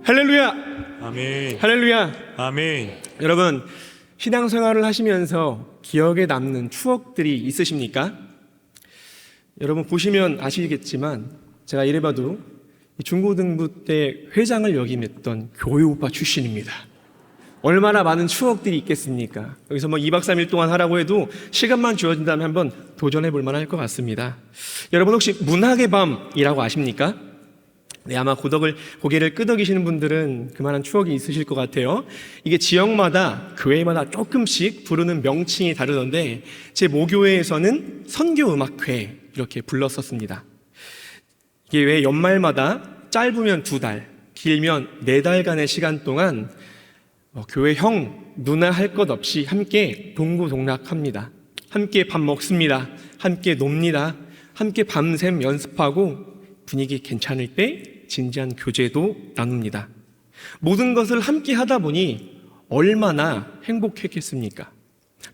할렐루야! 아멘. 할렐루야! 아멘. 여러분, 신앙생활을 하시면서 기억에 남는 추억들이 있으십니까? 여러분 보시면 아시겠지만 제가 이래봐도 중고등부 때 회장을 역임했던 교육오빠 출신입니다. 얼마나 많은 추억들이 있겠습니까? 여기서 2박 3일 동안 하라고 해도 시간만 주어진다면 한번 도전해 볼 만할 것 같습니다. 여러분 혹시 문학의 밤이라고 아십니까? 네, 아마 고개를 끄덕이시는 분들은 그만한 추억이 있으실 것 같아요. 이게 지역마다, 교회마다 조금씩 부르는 명칭이 다르던데 제 모교회에서는 선교음악회 이렇게 불렀었습니다. 이게 왜 연말마다 짧으면 2달, 길면 4달간의 시간 동안 교회 형, 누나 할 것 없이 함께 동고동락합니다. 함께 밥 먹습니다. 함께 놉니다. 함께 밤샘 연습하고 분위기 괜찮을 때 진지한 교제도 나눕니다. 모든 것을 함께 하다 보니 얼마나 행복했겠습니까?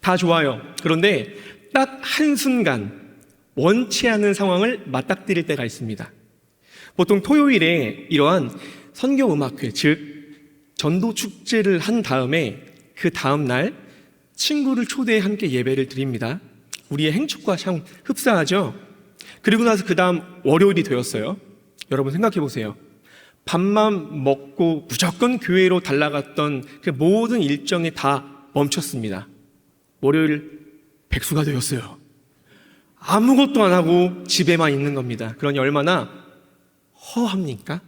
다 좋아요. 그런데 딱 한순간 원치 않은 상황을 맞닥뜨릴 때가 있습니다. 보통 토요일에 이러한 선교음악회, 즉 전도축제를 한 다음에 그 다음날 친구를 초대해 함께 예배를 드립니다. 우리의 행축과 참 흡사하죠? 그리고 나서 그 다음 월요일이 되었어요. 여러분 생각해 보세요. 밥만 먹고 무조건 교회로 달려갔던 그 모든 일정이 다 멈췄습니다. 월요일 백수가 되었어요. 아무것도 안 하고 집에만 있는 겁니다. 그러니 얼마나 허합니까?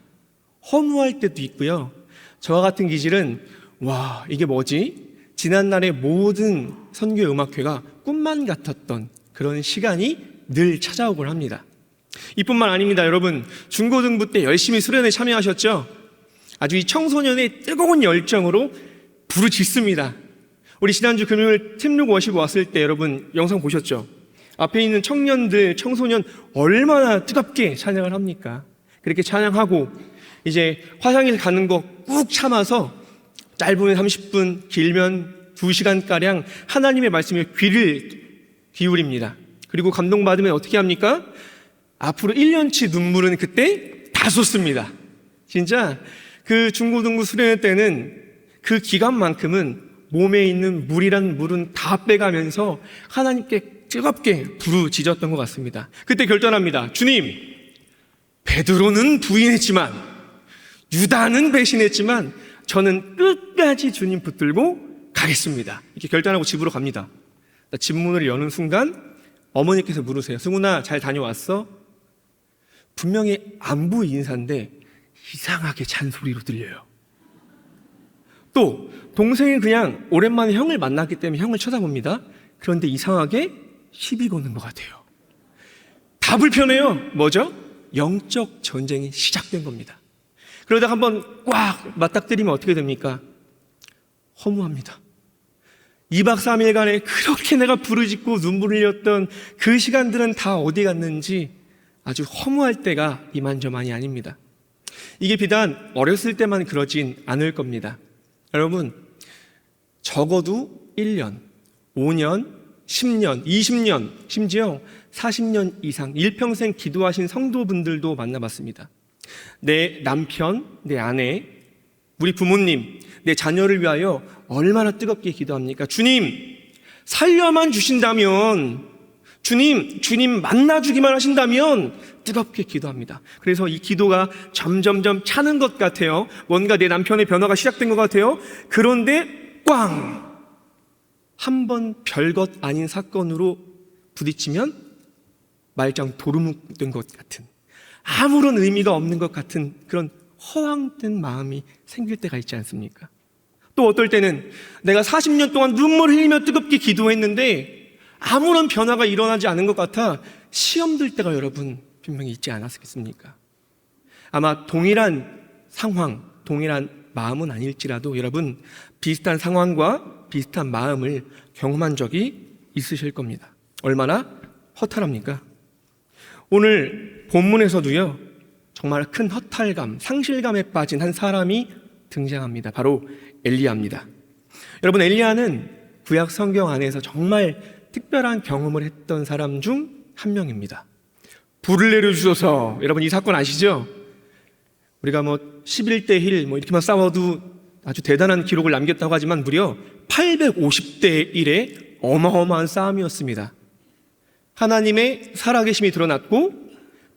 허무할 때도 있고요. 저와 같은 기질은 와, 이게 뭐지? 지난날의 모든 선교음악회가 꿈만 같았던 그런 시간이 늘 찾아오곤 합니다. 이뿐만 아닙니다. 여러분, 중고등부 때 열심히 수련회 참여하셨죠? 아주 이 청소년의 뜨거운 열정으로 부르짖습니다. 우리 지난주 금요일 팀룩 워십 왔을 때 여러분 영상 보셨죠? 앞에 있는 청년들, 청소년 얼마나 뜨겁게 찬양을 합니까? 그렇게 찬양하고 이제 화상일 가는 거 꾹 참아서 짧으면 30분, 길면 2시간가량 하나님의 말씀에 귀를 기울입니다. 그리고 감동받으면 어떻게 합니까? 앞으로 1년치 눈물은 그때 다 쏟습니다. 진짜 그 중고등부 수련회 때는 그 기간만큼은 몸에 있는 물은 다 빼가면서 하나님께 뜨겁게 부르짖었던 것 같습니다. 그때 결단합니다. 주님, 베드로는 부인했지만 유다는 배신했지만 저는 끝까지 주님 붙들고 가겠습니다. 이렇게 결단하고 집으로 갑니다. 집 문을 여는 순간 어머니께서 물으세요. 승훈아, 잘 다녀왔어? 분명히 안부 인사인데 이상하게 잔소리로 들려요. 또 동생이 그냥 오랜만에 형을 만났기 때문에 형을 쳐다봅니다. 그런데 이상하게 시비 거는 것 같아요. 다 불편해요. 뭐죠? 영적 전쟁이 시작된 겁니다. 그러다가 한번 꽉 맞닥뜨리면 어떻게 됩니까? 허무합니다. 2박 3일간에 그렇게 내가 부르짖고 눈물을 흘렸던 그 시간들은 다 어디 갔는지 아주 허무할 때가 이만저만이 아닙니다. 이게 비단 어렸을 때만 그러진 않을 겁니다. 여러분, 적어도 1년, 5년, 10년, 20년, 심지어 40년 이상 일평생 기도하신 성도분들도 만나봤습니다. 내 남편, 내 아내, 우리 부모님, 내 자녀를 위하여 얼마나 뜨겁게 기도합니까? 주님, 살려만 주신다면, 주님 만나주기만 하신다면 뜨겁게 기도합니다. 그래서 이 기도가 점점점 차는 것 같아요. 뭔가 내 남편의 변화가 시작된 것 같아요. 그런데 꽝! 한 번 별것 아닌 사건으로 부딪히면 말짱 도루묵된 것 같은, 아무런 의미가 없는 것 같은 그런 허황된 마음이 생길 때가 있지 않습니까? 또 어떨 때는 내가 40년 동안 눈물 흘리며 뜨겁게 기도했는데 아무런 변화가 일어나지 않은 것 같아 시험 들 때가 여러분 분명히 있지 않았겠습니까? 아마 동일한 상황, 동일한 마음은 아닐지라도 여러분 비슷한 상황과 비슷한 마음을 경험한 적이 있으실 겁니다. 얼마나 허탈합니까? 오늘 본문에서도요, 정말 큰 허탈감, 상실감에 빠진 한 사람이 등장합니다. 바로 엘리야입니다. 여러분, 엘리야는 구약 성경 안에서 정말 특별한 경험을 했던 사람 중 한 명입니다. 불을 내려주셔서, 여러분 이 사건 아시죠? 우리가 11대 1 이렇게만 싸워도 아주 대단한 기록을 남겼다고 하지만 무려 850대 1의 어마어마한 싸움이었습니다. 하나님의 살아계심이 드러났고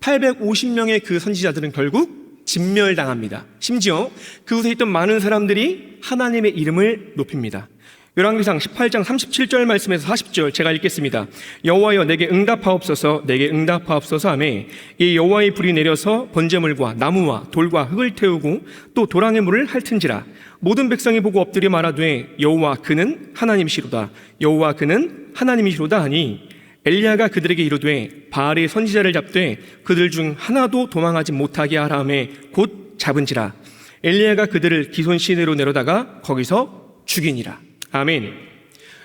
850명의 그 선지자들은 결국 진멸당합니다. 심지어 그곳에 있던 많은 사람들이 하나님의 이름을 높입니다. 열왕기상 18장 37절 말씀에서 40절 제가 읽겠습니다. 여호와여 내게 응답하옵소서, 내게 응답하옵소서 하매 이 여호와의 불이 내려서 번제물과 나무와 돌과 흙을 태우고 또 도랑의 물을 핥은지라. 모든 백성이 보고 엎드려 말하되 여호와 그는 하나님이시로다, 여호와 그는 하나님이시로다 하니 엘리야가 그들에게 이르되 바알의 선지자를 잡되 그들 중 하나도 도망하지 못하게 하라 하매 곧 잡은지라. 엘리야가 그들을 기손 시내로 내려다가 거기서 죽이니라. 아멘.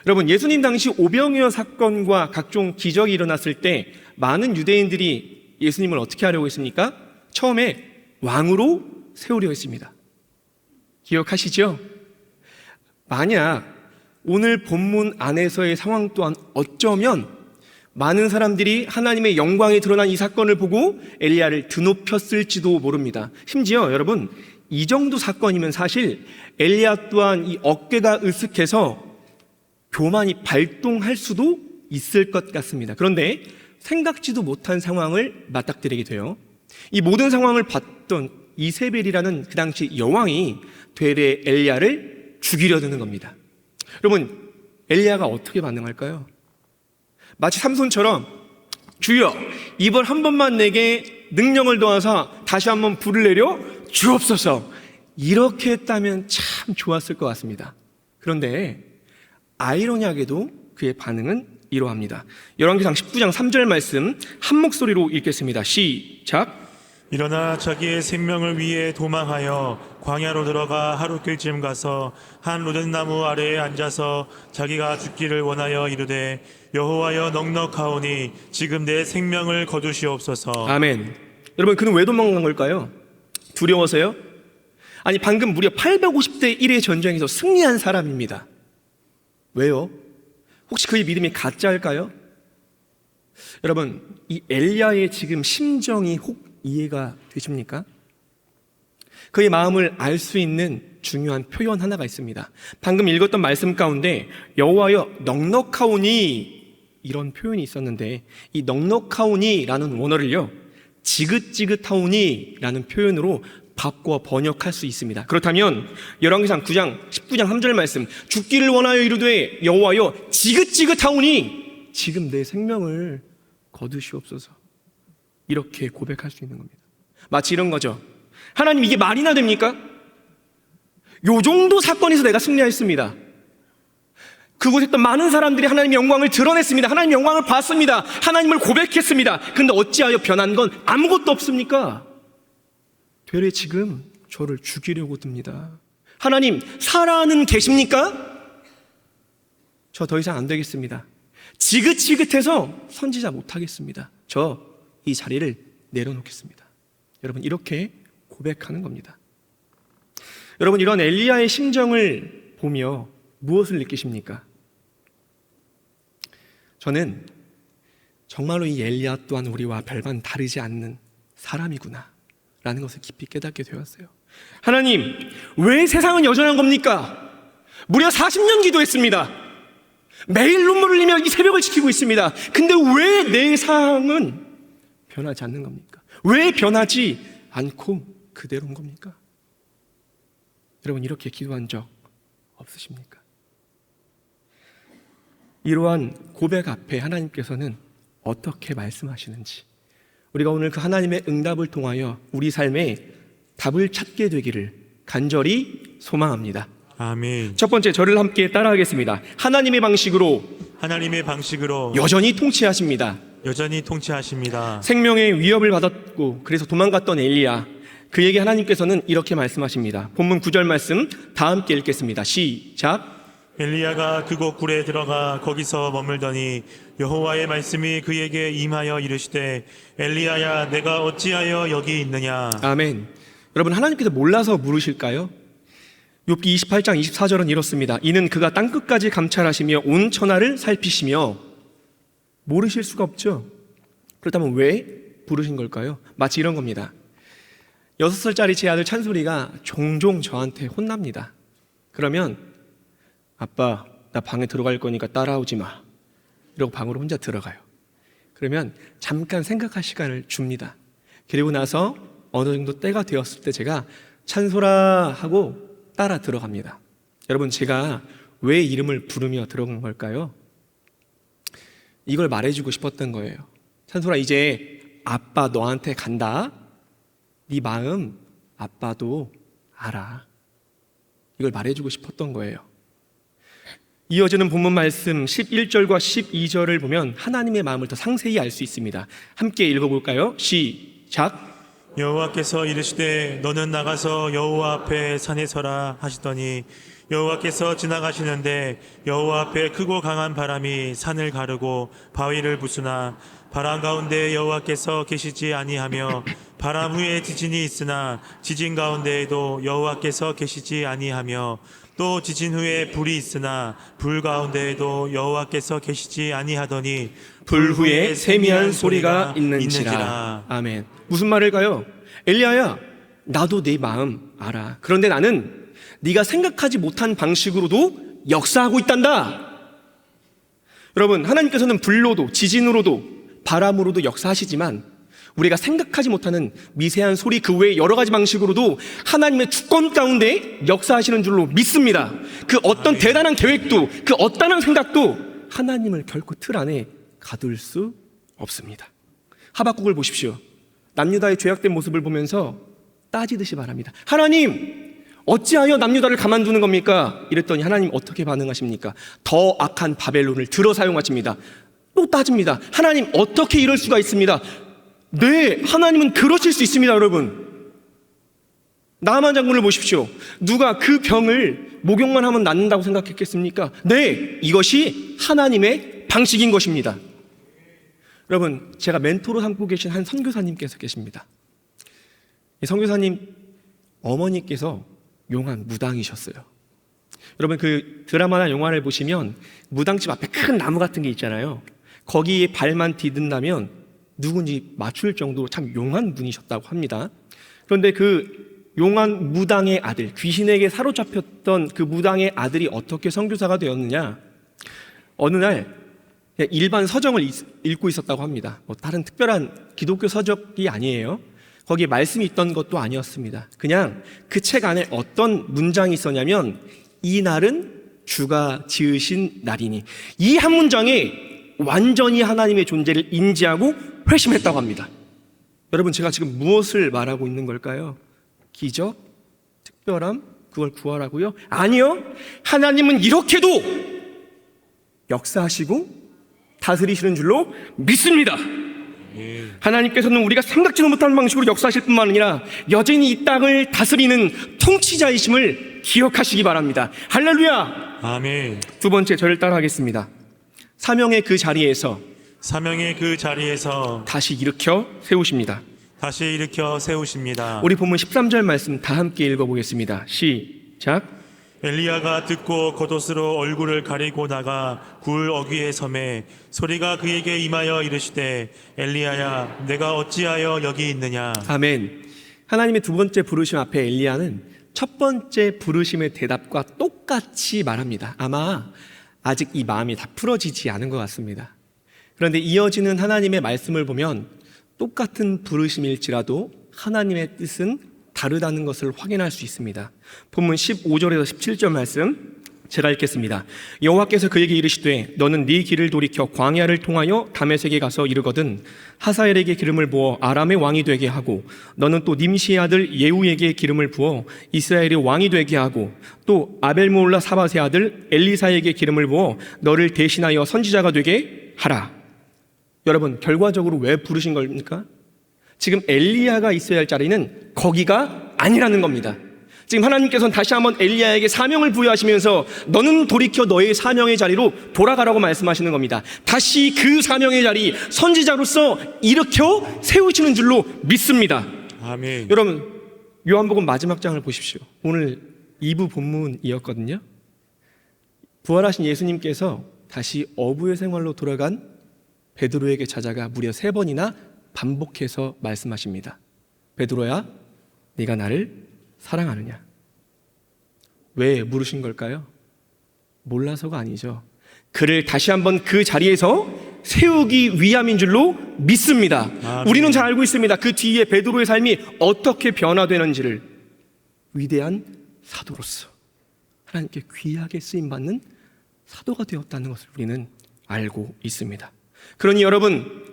여러분, 예수님 당시 오병이어 사건과 각종 기적이 일어났을 때 많은 유대인들이 예수님을 어떻게 하려고 했습니까? 처음에 왕으로 세우려 했습니다. 기억하시죠? 만약 오늘 본문 안에서의 상황 또한 어쩌면 많은 사람들이 하나님의 영광이 드러난 이 사건을 보고 엘리야를 드높였을지도 모릅니다. 심지어 여러분, 이 정도 사건이면 사실 엘리야 또한 이 어깨가 으쓱해서 교만이 발동할 수도 있을 것 같습니다. 그런데 생각지도 못한 상황을 맞닥뜨리게 돼요. 이 모든 상황을 봤던 이세벨이라는 그 당시 여왕이 되레 엘리야를 죽이려 드는 겁니다. 여러분, 엘리야가 어떻게 반응할까요? 마치 삼손처럼 주여 이번 한 번만 내게 능력을 더하사 다시 한번 불을 내려 주옵소서, 이렇게 했다면 참 좋았을 것 같습니다. 그런데 아이러니하게도 그의 반응은 이러합니다. 열왕기상 19장 3절 말씀 한 목소리로 읽겠습니다. 시작. 일어나 자기의 생명을 위해 도망하여 광야로 들어가 하루길쯤 가서 한 로덴나무 아래에 앉아서 자기가 죽기를 원하여 이르되 여호와여 넉넉하오니 지금 내 생명을 거두시옵소서. 아멘. 여러분, 그는 왜 도망간 걸까요? 두려워서요? 아니, 방금 무려 850대 1의 전쟁에서 승리한 사람입니다. 왜요? 혹시 그의 믿음이 가짜일까요? 여러분, 이 엘리야의 지금 심정이 혹 이해가 되십니까? 그의 마음을 알 수 있는 중요한 표현 하나가 있습니다. 방금 읽었던 말씀 가운데 여호와여 넉넉하오니 이런 표현이 있었는데, 이 넉넉하오니라는 원어를요 지긋지긋하오니라는 표현으로 바꿔 번역할 수 있습니다. 그렇다면 열왕기상 9장 19장 3절 말씀 죽기를 원하여 이르되 여호와여 지긋지긋하오니 지금 내 생명을 거두시옵소서, 이렇게 고백할 수 있는 겁니다. 마치 이런 거죠. 하나님, 이게 말이나 됩니까? 요 정도 사건에서 내가 승리했습니다. 그곳에 있던 많은 사람들이 하나님의 영광을 드러냈습니다. 하나님의 영광을 봤습니다. 하나님을 고백했습니다. 그런데 어찌하여 변한 건 아무것도 없습니까? 되레 지금 저를 죽이려고 듭니다. 하나님, 살아는 계십니까? 저 더 이상 안 되겠습니다. 지긋지긋해서 선지자 못하겠습니다. 저 이 자리를 내려놓겠습니다. 여러분, 이렇게 고백하는 겁니다. 여러분, 이런 엘리야의 심정을 보며 무엇을 느끼십니까? 저는 정말로 이 엘리야 또한 우리와 별반 다르지 않는 사람이구나 라는 것을 깊이 깨닫게 되었어요. 하나님, 왜 세상은 여전한 겁니까? 무려 40년 기도했습니다. 매일 눈물을 흘리며 이 새벽을 지키고 있습니다. 근데 왜 내 상황은 변하지 않는 겁니까? 왜 변하지 않고 그대로인 겁니까? 여러분, 이렇게 기도한 적 없으십니까? 이러한 고백 앞에 하나님께서는 어떻게 말씀하시는지, 우리가 오늘 그 하나님의 응답을 통하여 우리 삶에 답을 찾게 되기를 간절히 소망합니다. 아멘. 첫 번째, 저를 함께 따라하겠습니다. 하나님의 방식으로 여전히 통치하십니다. 여전히 통치하십니다. 생명의 위협을 받았고 그래서 도망갔던 엘리야, 그에게 하나님께서는 이렇게 말씀하십니다. 본문 9절 말씀 다 함께 읽겠습니다. 시작. 엘리야가 그곳 굴에 들어가 거기서 머물더니 여호와의 말씀이 그에게 임하여 이르시되 엘리야야 내가 어찌하여 여기 있느냐. 아멘. 여러분, 하나님께서 몰라서 물으실까요? 욥기 28장 24절은 이렇습니다. 이는 그가 땅끝까지 감찰하시며 온 천하를 살피시며. 모르실 수가 없죠. 그렇다면 왜 부르신 걸까요? 마치 이런 겁니다. 6살짜리 제 아들 찬솔이가 종종 저한테 혼납니다. 그러면 아빠, 나 방에 들어갈 거니까 따라오지 마. 이러고 방으로 혼자 들어가요. 그러면 잠깐 생각할 시간을 줍니다. 그리고 나서 어느 정도 때가 되었을 때 제가 찬솔아 하고 따라 들어갑니다. 여러분, 제가 왜 이름을 부르며 들어간 걸까요? 이걸 말해주고 싶었던 거예요. 찬솔아, 이제 아빠 너한테 간다. 네 마음 아빠도 알아. 이걸 말해주고 싶었던 거예요. 이어지는 본문 말씀 11절과 12절을 보면 하나님의 마음을 더 상세히 알 수 있습니다. 함께 읽어볼까요? 시작. 여호와께서 이르시되 너는 나가서 여호와 앞에 산에 서라 하시더니 여호와께서 지나가시는데 여호와 앞에 크고 강한 바람이 산을 가르고 바위를 부수나 바람 가운데 여호와께서 계시지 아니하며 바람 후에 지진이 있으나 지진 가운데에도 여호와께서 계시지 아니하며 또 지진 후에 불이 있으나 불 가운데에도 여호와께서 계시지 아니하더니 불 후에 세미한 소리가 있는지라. 아멘. 무슨 말일까요? 엘리야야, 나도 네 마음 알아. 그런데 나는 네가 생각하지 못한 방식으로도 역사하고 있단다. 여러분, 하나님께서는 불로도 지진으로도 바람으로도 역사하시지만 우리가 생각하지 못하는 미세한 소리 그 외에 여러 가지 방식으로도 하나님의 주권 가운데 역사하시는 줄로 믿습니다. 그 어떤 대단한 계획도, 그 어떠한 생각도 하나님을 결코 틀 안에 가둘 수 없습니다. 하박국을 보십시오. 남유다의 죄악된 모습을 보면서 따지듯이 말합니다. 하나님, 어찌하여 남유다를 가만두는 겁니까? 이랬더니 하나님 어떻게 반응하십니까? 더 악한 바벨론을 들어 사용하십니다. 또 따집니다. 하나님, 어떻게 이럴 수가 있습니다? 네, 하나님은 그러실 수 있습니다, 여러분. 나아만 장군을 보십시오. 누가 그 병을 목욕만 하면 낫는다고 생각했겠습니까? 네, 이것이 하나님의 방식인 것입니다. 여러분, 제가 멘토로 삼고 계신 한 선교사님께서 계십니다. 이 선교사님 어머니께서 용한 무당이셨어요. 여러분, 그 드라마나 영화를 보시면 무당집 앞에 큰 나무 같은 게 있잖아요. 거기에 발만 디딘다면 누군지 맞출 정도로 참 용한 분이셨다고 합니다. 그런데 그 용한 무당의 아들, 귀신에게 사로잡혔던 그 무당의 아들이 어떻게 선교사가 되었느냐? 어느 날 그냥 일반 서적을 읽고 있었다고 합니다. 뭐 다른 특별한 기독교 서적이 아니에요. 거기에 말씀이 있던 것도 아니었습니다. 그냥 그 책 안에 어떤 문장이 있었냐면 이 날은 주가 지으신 날이니, 이 한 문장에 완전히 하나님의 존재를 인지하고 회심했다고 합니다. 여러분, 제가 지금 무엇을 말하고 있는 걸까요? 기적? 특별함? 그걸 구하라고요? 아니요. 하나님은 이렇게도 역사하시고 다스리시는 줄로 믿습니다. 하나님께서는 우리가 생각지도 못한 방식으로 역사하실 뿐만 아니라 여전히 이 땅을 다스리는 통치자이심을 기억하시기 바랍니다. 할렐루야. 아멘. 두 번째, 저를 따라하겠습니다. 사명의 그 자리에서 다시 일으켜 세우십니다. 다시 일으켜 세우십니다. 우리 본문 13절 말씀 다 함께 읽어보겠습니다. 시작. 엘리야가 듣고 겉옷으로 얼굴을 가리고 나가 굴 어귀에 섬에 소리가 그에게 임하여 이르시되 엘리야야, 내가 어찌하여 여기 있느냐. 아멘. 하나님의 두 번째 부르심 앞에 엘리야는 첫 번째 부르심의 대답과 똑같이 말합니다. 아마 아직 이 마음이 다 풀어지지 않은 것 같습니다. 그런데 이어지는 하나님의 말씀을 보면 똑같은 부르심일지라도 하나님의 뜻은 다르다는 것을 확인할 수 있습니다. 본문 15절에서 17절 말씀 제가 읽겠습니다. 여호와께서 그에게 이르시되 너는 네 길을 돌이켜 광야를 통하여 다메섹에 가서 이르거든 하사엘에게 기름을 부어 아람의 왕이 되게 하고 너는 또 님시의 아들 예후에게 기름을 부어 이스라엘의 왕이 되게 하고 또 아벨모올라 사밧의 아들 엘리사에게 기름을 부어 너를 대신하여 선지자가 되게 하라. 여러분, 결과적으로 왜 부르신 겁니까? 지금 엘리야가 있어야 할 자리는 거기가 아니라는 겁니다. 지금 하나님께서는 다시 한번 엘리야에게 사명을 부여하시면서 너는 돌이켜 너의 사명의 자리로 돌아가라고 말씀하시는 겁니다. 다시 그 사명의 자리, 선지자로서 일으켜 세우시는 줄로 믿습니다. 아멘. 여러분, 요한복음 마지막 장을 보십시오. 오늘 2부 본문이었거든요. 부활하신 예수님께서 다시 어부의 생활로 돌아간 베드로에게 찾아가 무려 3번이나 반복해서 말씀하십니다. 베드로야, 네가 나를 사랑하느냐? 왜 물으신 걸까요? 몰라서가 아니죠. 그를 다시 한번 그 자리에서 세우기 위함인 줄로 믿습니다. 우리는 잘 알고 있습니다. 그 뒤에 베드로의 삶이 어떻게 변화되는지를. 위대한 사도로서 하나님께 귀하게 쓰임받는 사도가 되었다는 것을 우리는 알고 있습니다. 그러니 여러분,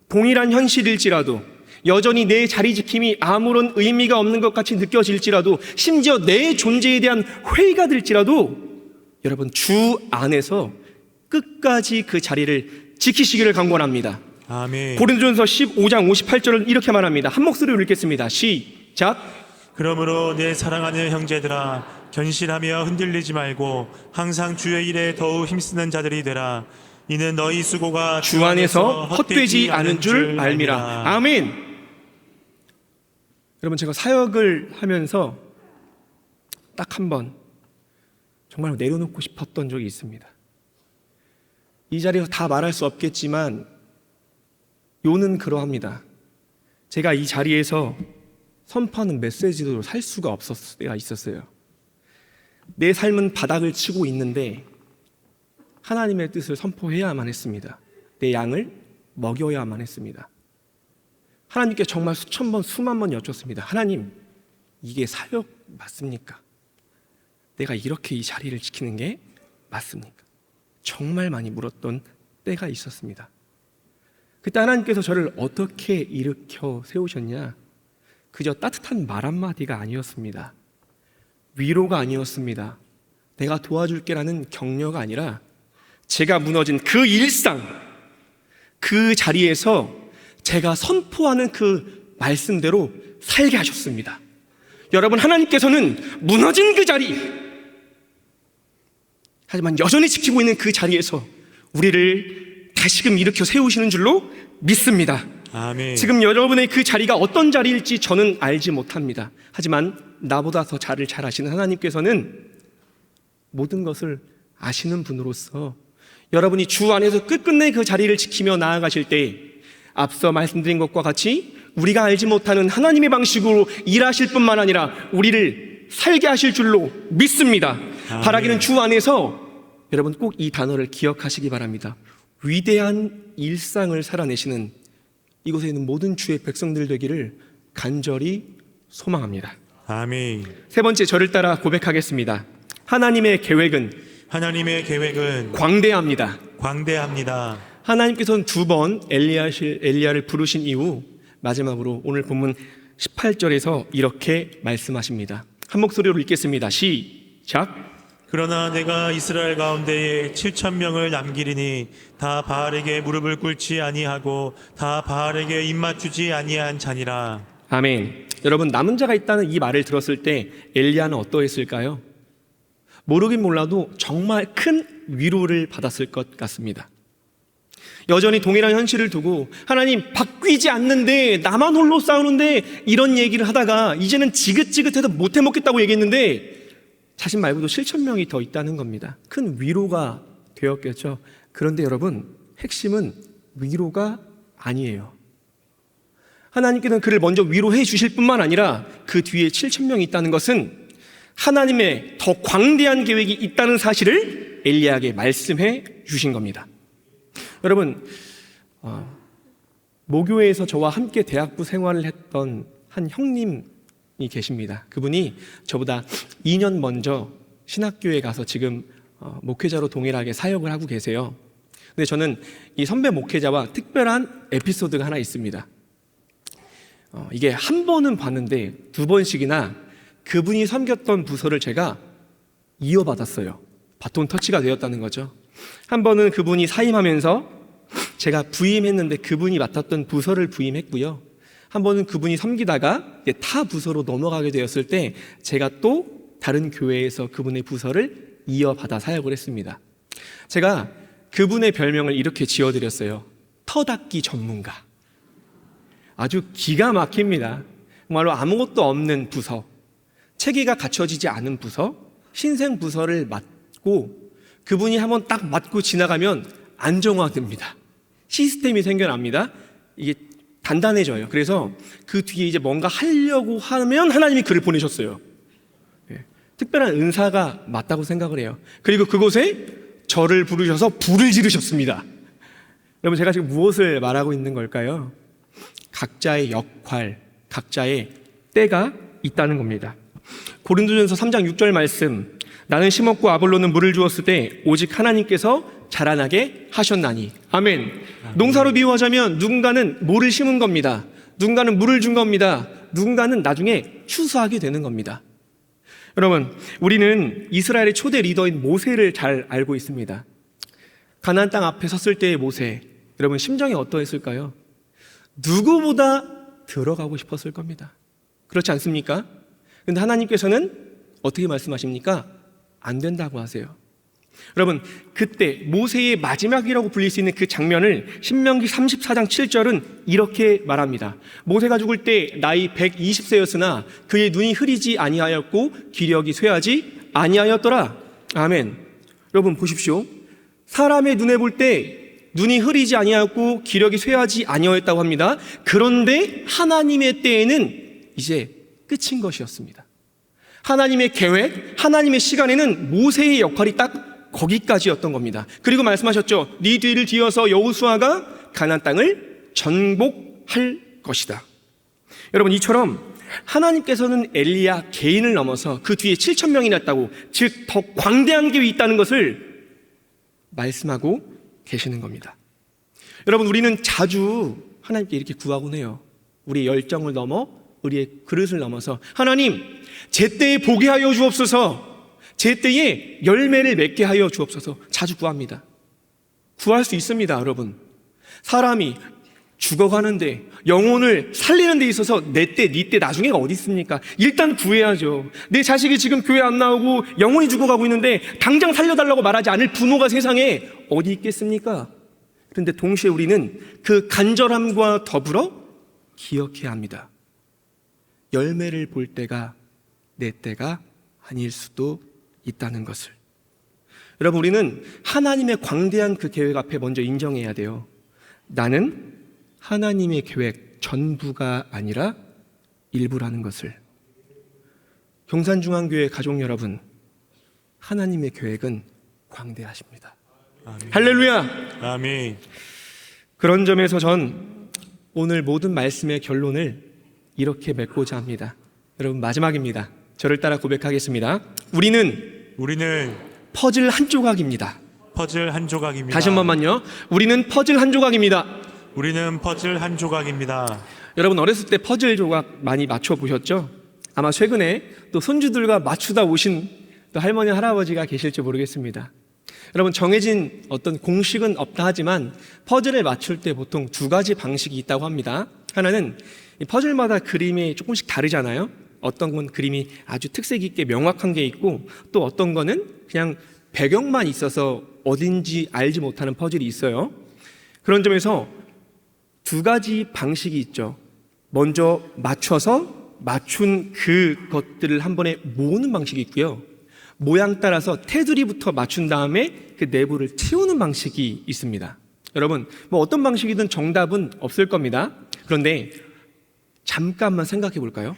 동일한 현실일지라도, 여전히 내 자리 지킴이 아무런 의미가 없는 것 같이 느껴질지라도, 심지어 내 존재에 대한 회의가 들지라도, 여러분, 주 안에서 끝까지 그 자리를 지키시기를 간구합니다. 아멘. 고린도전서 15장 58절을 이렇게 말합니다. 한 목소리로 읽겠습니다. 시작. 그러므로 내 사랑하는 형제들아, 견실하며 흔들리지 말고 항상 주의 일에 더욱 힘쓰는 자들이 되라. 이는 너희 수고가 주 안에서 헛되지 않은 줄 알미라. 아멘. 여러분, 제가 사역을 하면서 딱 한 번 정말 내려놓고 싶었던 적이 있습니다. 이 자리에서 다 말할 수 없겠지만 요는 그러합니다. 제가 이 자리에서 선포하는 메시지로 살 수가 없었을 때가 있었어요. 내 삶은 바닥을 치고 있는데 하나님의 뜻을 선포해야만 했습니다. 내 양을 먹여야만 했습니다. 하나님께 정말 수천 번, 수만 번 여쭙습니다. 하나님, 이게 사역 맞습니까? 내가 이렇게 이 자리를 지키는 게 맞습니까? 정말 많이 물었던 때가 있었습니다. 그때 하나님께서 저를 어떻게 일으켜 세우셨냐? 그저 따뜻한 말 한마디가 아니었습니다. 위로가 아니었습니다. 내가 도와줄게라는 격려가 아니라 제가 무너진 그 일상, 그 자리에서 제가 선포하는 그 말씀대로 살게 하셨습니다. 여러분, 하나님께서는 무너진 그 자리, 하지만 여전히 지키고 있는 그 자리에서 우리를 다시금 일으켜 세우시는 줄로 믿습니다. 아멘. 지금 여러분의 그 자리가 어떤 자리일지 저는 알지 못합니다. 하지만 나보다 더 잘 아시는 하나님께서는 모든 것을 아시는 분으로서 여러분이 주 안에서 끝끝내 그 자리를 지키며 나아가실 때 앞서 말씀드린 것과 같이 우리가 알지 못하는 하나님의 방식으로 일하실 뿐만 아니라 우리를 살게 하실 줄로 믿습니다. 바라기는 주 안에서 여러분 꼭 이 단어를 기억하시기 바랍니다. 위대한 일상을 살아내시는 이곳에 있는 모든 주의 백성들 되기를 간절히 소망합니다. 아멘. 세 번째, 저를 따라 고백하겠습니다. 하나님의 계획은 광대합니다. 광대합니다. 하나님께서는 두 번 엘리야를 부르신 이후 마지막으로 오늘 본문 18절에서 이렇게 말씀하십니다. 한 목소리로 읽겠습니다. 시작. 그러나 내가 이스라엘 가운데에 7,000명을 남기리니 다 바알에게 무릎을 꿇지 아니하고 다 바알에게 입맞추지 아니한 자니라. 아멘. 여러분, 남은 자가 있다는 이 말을 들었을 때 엘리야는 어떠했을까요? 모르긴 몰라도 정말 큰 위로를 받았을 것 같습니다. 여전히 동일한 현실을 두고 하나님 바뀌지 않는데 나만 홀로 싸우는데 이런 얘기를 하다가 이제는 지긋지긋해서 못해 먹겠다고 얘기했는데 자신 말고도 7,000명이 더 있다는 겁니다. 큰 위로가 되었겠죠. 그런데 여러분, 핵심은 위로가 아니에요. 하나님께서는 그를 먼저 위로해 주실 뿐만 아니라 그 뒤에 7,000명이 있다는 것은 하나님의 더 광대한 계획이 있다는 사실을 엘리야에게 말씀해 주신 겁니다. 여러분, 모교회에서 저와 함께 대학부 생활을 했던 한 형님이 계십니다. 그분이 저보다 2년 먼저 신학교에 가서 지금 목회자로 동일하게 사역을 하고 계세요. 근데 저는 이 선배 목회자와 특별한 에피소드가 하나 있습니다. 이게 한 번은 봤는데 두 번씩이나 그분이 섬겼던 부서를 제가 이어받았어요. 바톤 터치가 되었다는 거죠. 한 번은 그분이 사임하면서 제가 부임했는데 그분이 맡았던 부서를 부임했고요. 한 번은 그분이 섬기다가 타 부서로 넘어가게 되었을 때 제가 또 다른 교회에서 그분의 부서를 이어받아 사역을 했습니다. 제가 그분의 별명을 이렇게 지어드렸어요. 터닦기 전문가. 아주 기가 막힙니다. 정말로 아무것도 없는 부서, 체계가 갖춰지지 않은 부서, 신생 부서를 맡고 그분이 한번 딱 맡고 지나가면 안정화됩니다. 시스템이 생겨납니다. 이게 단단해져요. 그래서 그 뒤에 이제 뭔가 하려고 하면 하나님이 그를 보내셨어요. 특별한 은사가 맞다고 생각을 해요. 그리고 그곳에 저를 부르셔서 불을 지르셨습니다. 여러분, 제가 지금 무엇을 말하고 있는 걸까요? 각자의 역할, 각자의 때가 있다는 겁니다. 고린도전서 3장 6절 말씀, 나는 심었고 아볼로는 물을 주었을 때 오직 하나님께서 자라나게 하셨나니. 아멘. 농사로 비유하자면 누군가는 모를 심은 겁니다. 누군가는 물을 준 겁니다. 누군가는 나중에 추수하게 되는 겁니다. 여러분, 우리는 이스라엘의 초대 리더인 모세를 잘 알고 있습니다. 가나안 땅 앞에 섰을 때의 모세, 여러분 심정이 어떠했을까요? 누구보다 들어가고 싶었을 겁니다. 그렇지 않습니까? 그런데 하나님께서는 어떻게 말씀하십니까? 안 된다고 하세요. 여러분, 그때 모세의 마지막이라고 불릴 수 있는 그 장면을 신명기 34장 7절은 이렇게 말합니다. 모세가 죽을 때 나이 120세였으나 그의 눈이 흐리지 아니하였고 기력이 쇠하지 아니하였더라. 아멘. 여러분 보십시오. 사람의 눈에 볼 때 눈이 흐리지 아니하였고 기력이 쇠하지 아니하였다고 합니다. 그런데 하나님의 때에는 이제 끝인 것이었습니다. 하나님의 계획, 하나님의 시간에는 모세의 역할이 딱 거기까지였던 겁니다. 그리고 말씀하셨죠. 네 뒤를 뒤어서 여호수아가 가나안 땅을 정복할 것이다. 여러분, 이처럼 하나님께서는 엘리야 개인을 넘어서 그 뒤에 7,000명이 났다고, 즉 더 광대한 계획이 있다는 것을 말씀하고 계시는 겁니다. 여러분, 우리는 자주 하나님께 이렇게 구하곤 해요. 우리의 열정을 넘어, 우리의 그릇을 넘어서 하나님, 제 때에 보게 하여 주옵소서, 제 때에 열매를 맺게 하여 주옵소서 자주 구합니다. 구할 수 있습니다. 여러분, 사람이 죽어가는데 영혼을 살리는 데 있어서 내 때, 네 때, 나중에가 어디 있습니까? 일단 구해야죠. 내 자식이 지금 교회 안 나오고 영혼이 죽어가고 있는데 당장 살려달라고 말하지 않을 부모가 세상에 어디 있겠습니까? 그런데 동시에 우리는 그 간절함과 더불어 기억해야 합니다. 열매를 볼 때가 내 때가 아닐 수도 있다는 것을. 여러분, 우리는 하나님의 광대한 그 계획 앞에 먼저 인정해야 돼요. 나는 하나님의 계획 전부가 아니라 일부라는 것을. 경산중앙교회 가족 여러분, 하나님의 계획은 광대하십니다. 아멘. 할렐루야. 아멘. 그런 점에서 전 오늘 모든 말씀의 결론을 이렇게 맺고자 합니다. 여러분, 마지막입니다. 저를 따라 고백하겠습니다. 우리는 퍼즐 한 조각입니다. 퍼즐 한 조각입니다. 다시 한 번만요. 우리는 퍼즐 한 조각입니다. 우리는 퍼즐 한 조각입니다. 여러분, 어렸을 때 퍼즐 조각 많이 맞춰 보셨죠? 아마 최근에 또 손주들과 맞추다 오신 또 할머니, 할아버지가 계실지 모르겠습니다. 여러분, 정해진 어떤 공식은 없다 하지만 퍼즐을 맞출 때 보통 두 가지 방식이 있다고 합니다. 하나는 이 퍼즐마다 그림이 조금씩 다르잖아요. 어떤 건 그림이 아주 특색 있게 명확한 게 있고, 또 어떤 거는 그냥 배경만 있어서 어딘지 알지 못하는 퍼즐이 있어요. 그런 점에서 두 가지 방식이 있죠. 먼저 맞춰서 맞춘 그것들을 한 번에 모으는 방식이 있고요. 모양 따라서 테두리부터 맞춘 다음에 그 내부를 채우는 방식이 있습니다. 여러분, 뭐 어떤 방식이든 정답은 없을 겁니다. 그런데 잠깐만 생각해 볼까요?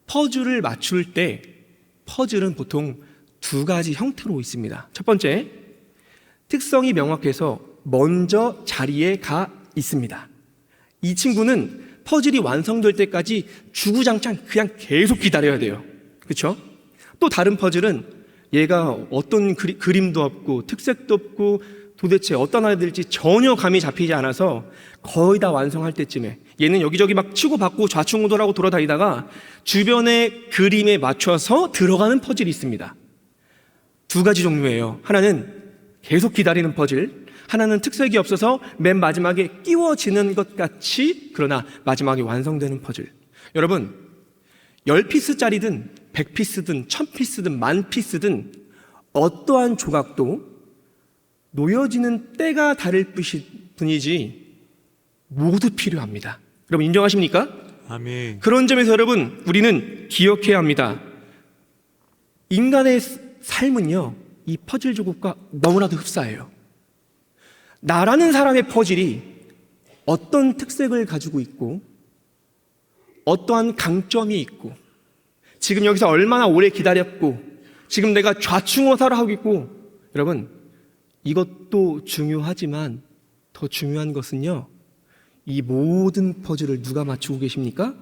퍼즐을 맞출 때 퍼즐은 보통 두 가지 형태로 있습니다. 첫 번째, 특성이 명확해서 먼저 자리에 가 있습니다. 이 친구는 퍼즐이 완성될 때까지 주구장창 그냥 계속 기다려야 돼요. 그렇죠? 또 다른 퍼즐은 얘가 어떤 그림도 없고 특색도 없고 도대체 어떤 아이 될지 전혀 감이 잡히지 않아서 거의 다 완성할 때쯤에 얘는 여기저기 막 치고받고 좌충우돌하고 돌아다니다가 주변의 그림에 맞춰서 들어가는 퍼즐이 있습니다. 두 가지 종류예요. 하나는 계속 기다리는 퍼즐, 하나는 특색이 없어서 맨 마지막에 끼워지는 것 같이 그러나 마지막에 완성되는 퍼즐. 여러분, 10피스짜리든 100피스든 1000피스든 10,000피스든 어떠한 조각도 놓여지는 때가 다를 뿐이지 모두 필요합니다. 여러분, 인정하십니까? 아멘. 그런 점에서 여러분, 우리는 기억해야 합니다. 인간의 삶은요, 이 퍼즐 조각과 너무나도 흡사해요. 나라는 사람의 퍼즐이 어떤 특색을 가지고 있고 어떠한 강점이 있고 지금 여기서 얼마나 오래 기다렸고 지금 내가 좌충우돌을 하고 있고 여러분 이것도 중요하지만 더 중요한 것은요 이 모든 퍼즐을 누가 맞추고 계십니까?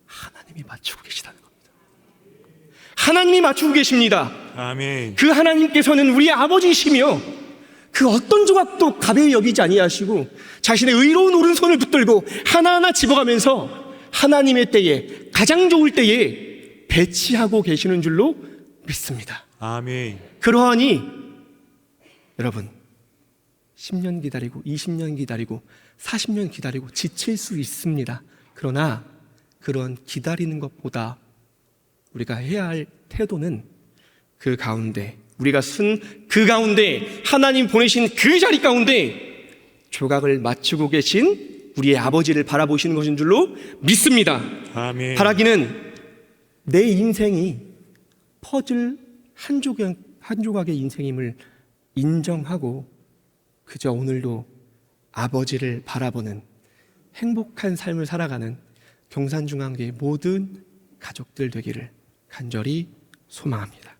하나님이 맞추고 계시다는 겁니다. 하나님이 맞추고 계십니다. 아멘. 그 하나님께서는 우리의 아버지이시며 그 어떤 조각도 가벼이 여기지 아니하시고 자신의 의로운 오른손을 붙들고 하나하나 집어가면서 하나님의 때에 가장 좋을 때에 배치하고 계시는 줄로 믿습니다. 아멘. 그러하니 여러분 10년 기다리고 20년 기다리고 40년 기다리고 지칠 수 있습니다. 그러나 그런 기다리는 것보다 우리가 해야 할 태도는 그 가운데 우리가 쓴 그 가운데 하나님 보내신 그 자리 가운데 조각을 맞추고 계신 우리의 아버지를 바라보시는 것인 줄로 믿습니다. 아멘. 바라기는 내 인생이 퍼즐 한 조각의 인생임을 인정하고 그저 오늘도 아버지를 바라보는 행복한 삶을 살아가는 경산중앙교회 모든 가족들 되기를 간절히 소망합니다.